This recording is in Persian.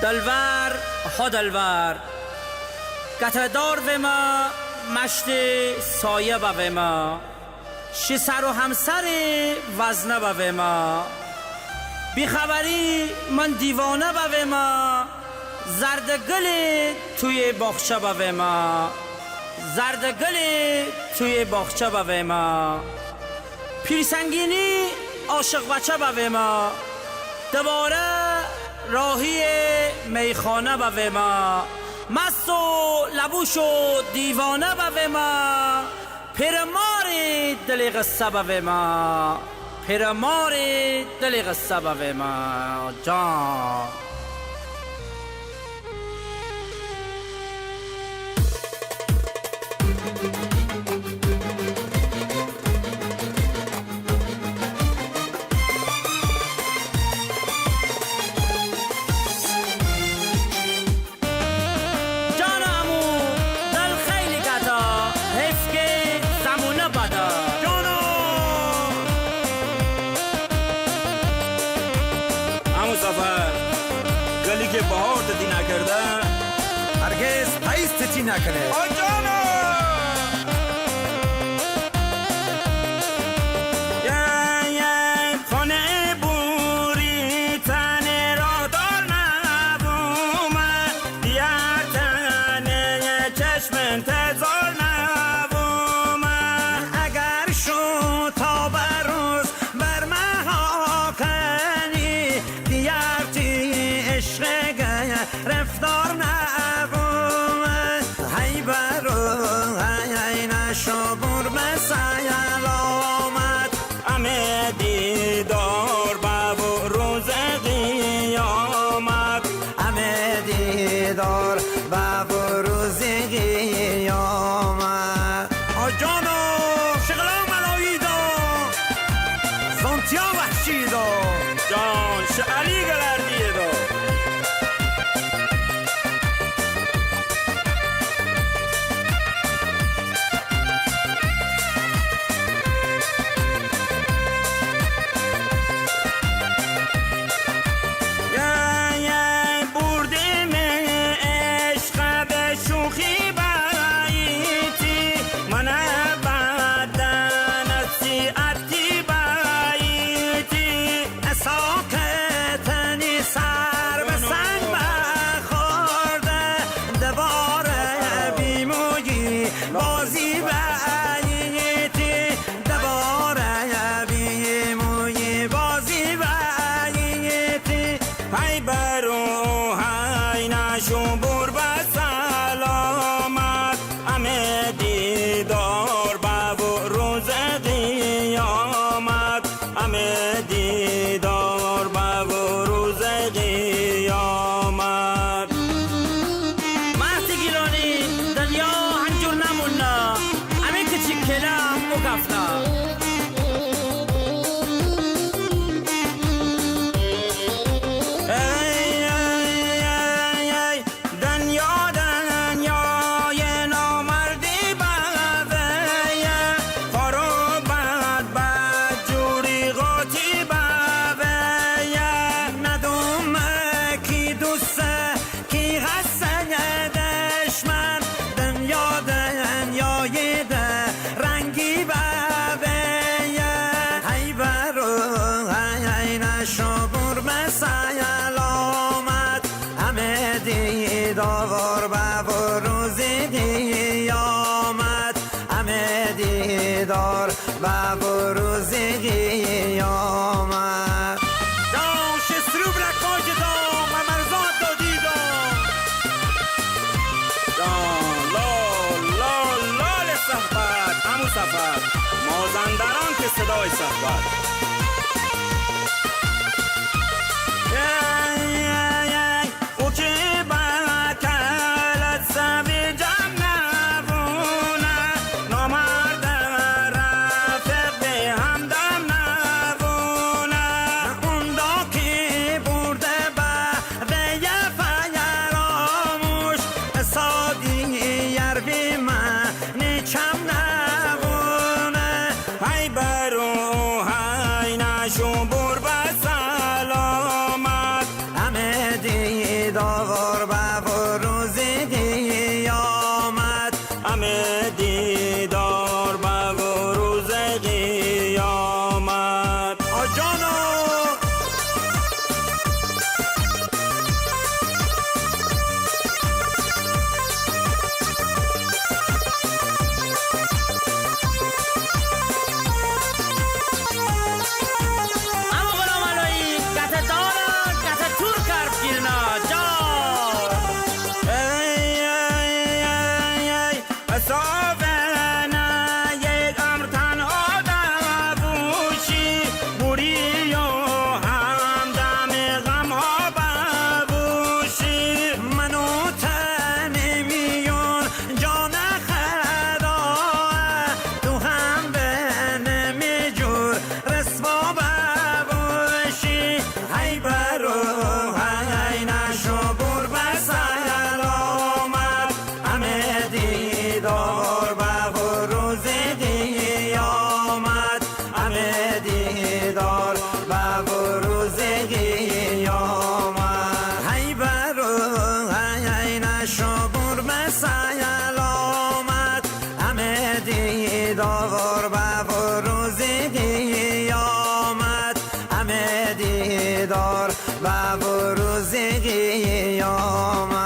دلور ها دلور قطردار و ما مشت سایه و ما شسر و همسر وزنه و ما بیخبری من دیوانه و ما زردگل توی باغچه و ما زردگل توی باغچه و ما پیرسنگینی عاشق بچه و ما دوباره راهی میخانه و ما مست و لبوش و دیوانه و ما پیرمار دل قصه و ما پیرمار دل قصه و ما جان گلی که بهار تتی نکرده هرگز پاییز تتی نکنه آجانا خانه بوری تنه را دار نبومه دیگر تنه چشم انتظار نبومه اگر شو تا بروز بر مها کنی دیگر تی عشق رفتار نبومه هی برو هی نشو بور به سلامت همه دیدار به روز قیامت همه دیدار به روز قیامت آجانو شغلا ملایی دا سانتیا وحشی دا جان شعلی گلردیه دا بازی باییتی دوباره بیموی بازی باییتی های برو های نشو بور به سلامت همه دیدار به روز قیامت همه دیدار به روز قیامت مهد گیلانی دنیا هنجور نمونا همین که چی کلم و گفتا رنگی هی برو هی نشو بور به سلامت همه دیدار به روز قیامت همه دیدار به روز قیامت داش سروب رکاج دام و مرزاد دادی دام لال صحبت همون سفر مازندران که صدای صحبت او که بکلت سبی جمع نبونه نامرد رفت به همدم نبونه اون دا که برده به یه فراموش سادی یربی من کم نبونه های برو های جانا اما غلام علایی گته دارا گته تور کرد گیرنا جان ای ای ای ای اصابنا یک امر تنها بوشی بوری و همدم غم ها ببوشی منو تنمیون جان خدا تو هم به نمیجور رسوا ببوشی هی برو هی نشو بور بسلامت همه دیدار به روز قیامت همه دیدار به روز قیامت هی برو هی نشو بور بسلامت همه دیدار به روز قیامت همه دیدار به روز قیامت